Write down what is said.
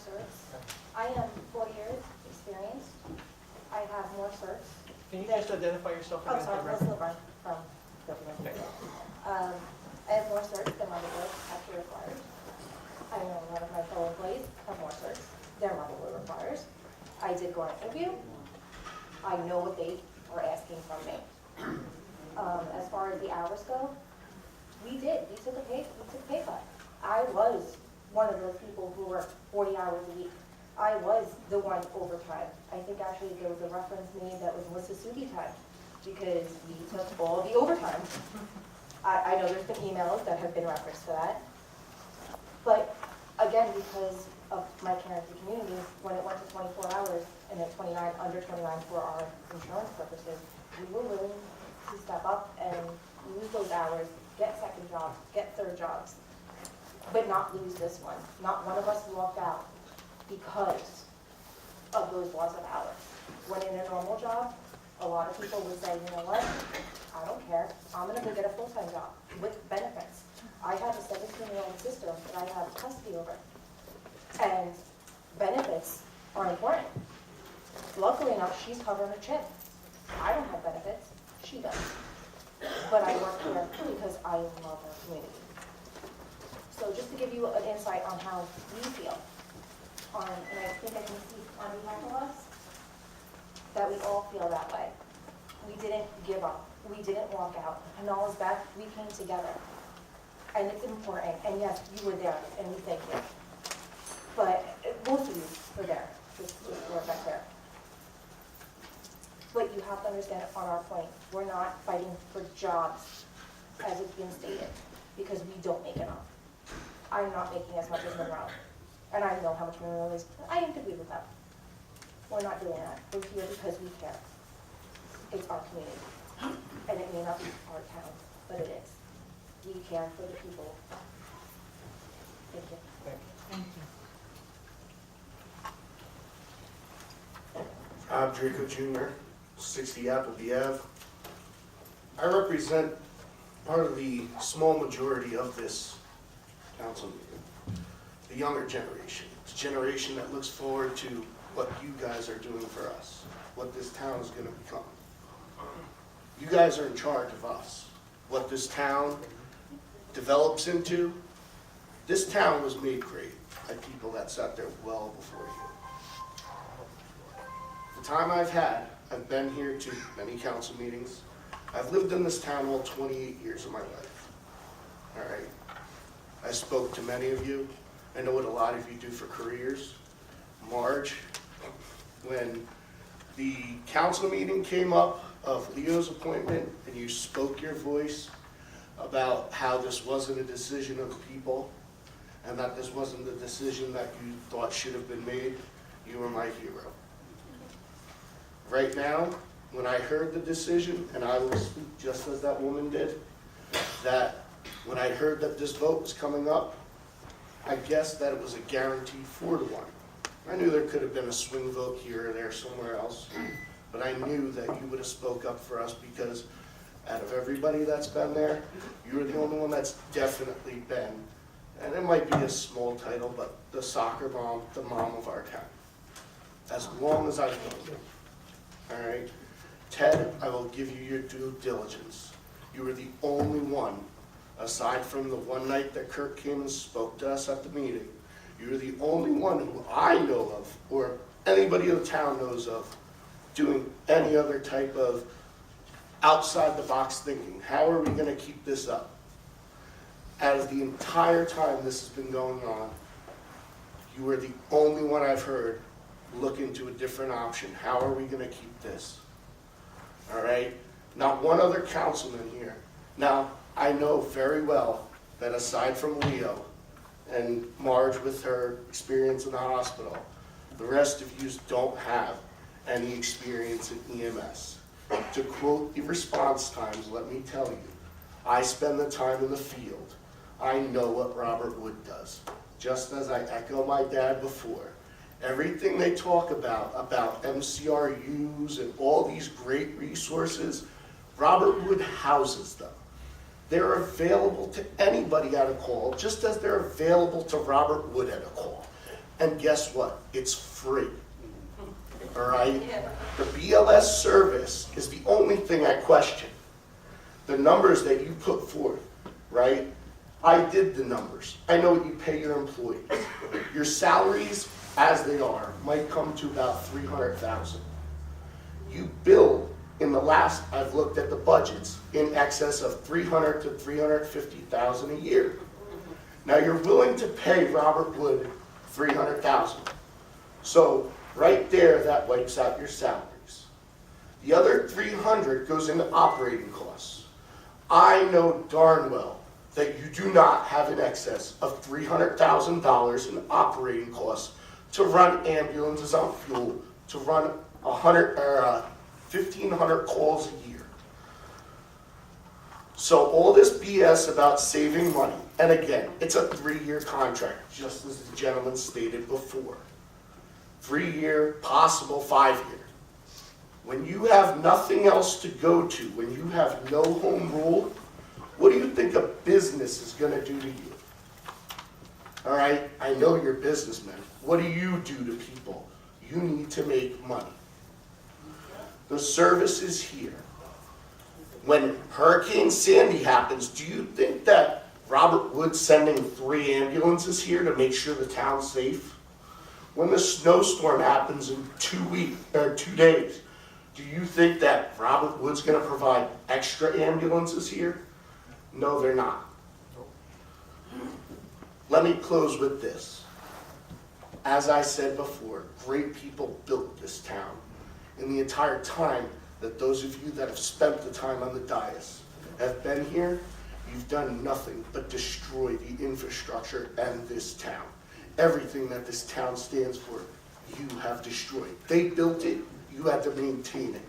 certs. I am 4 years experienced. I have more certs. Can you just identify yourself Oh, again? sorry, for the Leslie record? Lebrun from Brooklyn. Okay. I have more certs than my board actually requires. I know a lot of my fellow employees have more certs than my board requires. I did go on an interview. I know what they were asking from me. As far as the hours go, we took a pay cut. I was one of those people who worked 40 hours a week. I was the one overtime. I think actually there was a reference made that was Melissa Sugi time because we took all the overtime. I know there's been emails that have been referenced to that. But again, because of my care of the community, when it went to 24 hours and then 29, under 29 for our insurance purposes, we were willing to step up and use those hours, get second jobs, get third jobs, but not lose this one. Not one of us walked out because of those loss of hours. When in a normal job, a lot of people would say, you know what, I don't care, I'm gonna go get a full-time job with benefits. I have a 17-year-old sister that I have custody over, and benefits are important. Luckily enough, she's covering her chin. I don't have benefits, she does. But I work here because I love our community. So just to give you an insight on how we feel, and I think I can speak on behalf of us, that we all feel that way. We didn't give up. We didn't walk out. And all is back, we came together. And it's important. And yes, you were there, and we thank you. But most of you were there, just were back there. But you have to understand on our point, we're not fighting for jobs, as it's been stated, because we don't make enough. I'm not making as much as Monroe. And I know how much Monroe is. I interview with them. We're not doing that. We're here because we care. It's our community. And it may not be our town, but it is. We care for the people. Thank you. Thank you. I'm Draco Jr., 60 Appleby Ave. I represent part of the small majority of this council meeting, the younger generation. It's a generation that looks forward to what you guys are doing for us, what this town is going to become. You guys are in charge of us. What this town develops into, this town was made great by people that sat there well before you. The time I've been here to many council meetings. I've lived in this town all 28 years of my life. All right. I spoke to many of you. I know what a lot of you do for careers. Marge, when the council meeting came up of Leo's appointment and you spoke your voice about how this wasn't a decision of the people and that this wasn't the decision that you thought should have been made, you were my hero. Right now, when I heard the decision, and I will speak just as that woman did, that when I heard that this vote was coming up, I guessed that it was a guaranteed 4-1. I knew there could have been a swing vote here or there somewhere else, but I knew that you would have spoke up for us because out of everybody that's been there, you were the only one that's definitely been, and it might be a small title, but the soccer mom, the mom of our town. As long as I've known you. All right? Ted, I will give you your due diligence. You were the only one, aside from the one night that Kirk came and spoke to us at the meeting, you were the only one who I know of, or anybody in the town knows of, doing any other type of outside the box thinking. How are we going to keep this up? Out of the entire time this has been going on, you were the only one I've heard look into a different option. How are we going to keep this? All right? Not one other councilman here. Now, I know very well that aside from Leo and Marge with her experience in the hospital, the rest of you don't have any experience in EMS. To quote the response times, let me tell you, I spend the time in the field. I know what Robert Wood does. Just as I echo my dad before, everything they talk about MCRUs and all these great resources, Robert Wood houses them. They're available to anybody at a call, just as they're available to Robert Wood at a call. And guess what? It's free. All right? The BLS service is the only thing I question. The numbers that you put forth, right? I did the numbers. I know what you pay your employees. Your salaries, as they are, might come to about $300,000. You bill in the last, I've looked at the budgets, in excess of $300,000 to $350,000 a year. Now you're willing to pay Robert Wood $300,000. So right there, that wipes out your salaries. The other $300,000 goes into operating costs. I know darn well that you do not have an excess of $300,000 in operating costs to run ambulances on fuel, to run 1,500 calls a year. So all this BS about saving money, and again, it's a 3-year contract, just as the gentleman stated before. 3-year, possible 5-year. When you have nothing else to go to, when you have no home rule, what do you think a business is going to do to you? All right, I know you're businessmen. What do you do to people? You need to make money. The service is here. When Hurricane Sandy happens, do you think that Robert Wood's sending 3 ambulances here to make sure the town's safe? When the snowstorm happens in 2 days, do you think that Robert Wood's going to provide extra ambulances here? No, they're not. Let me close with this. As I said before, great people built this town. In the entire time that those of you that have spent the time on the dais have been here, you've done nothing but destroy the infrastructure and this town. Everything that this town stands for, you have destroyed. They built it, you had to maintain it.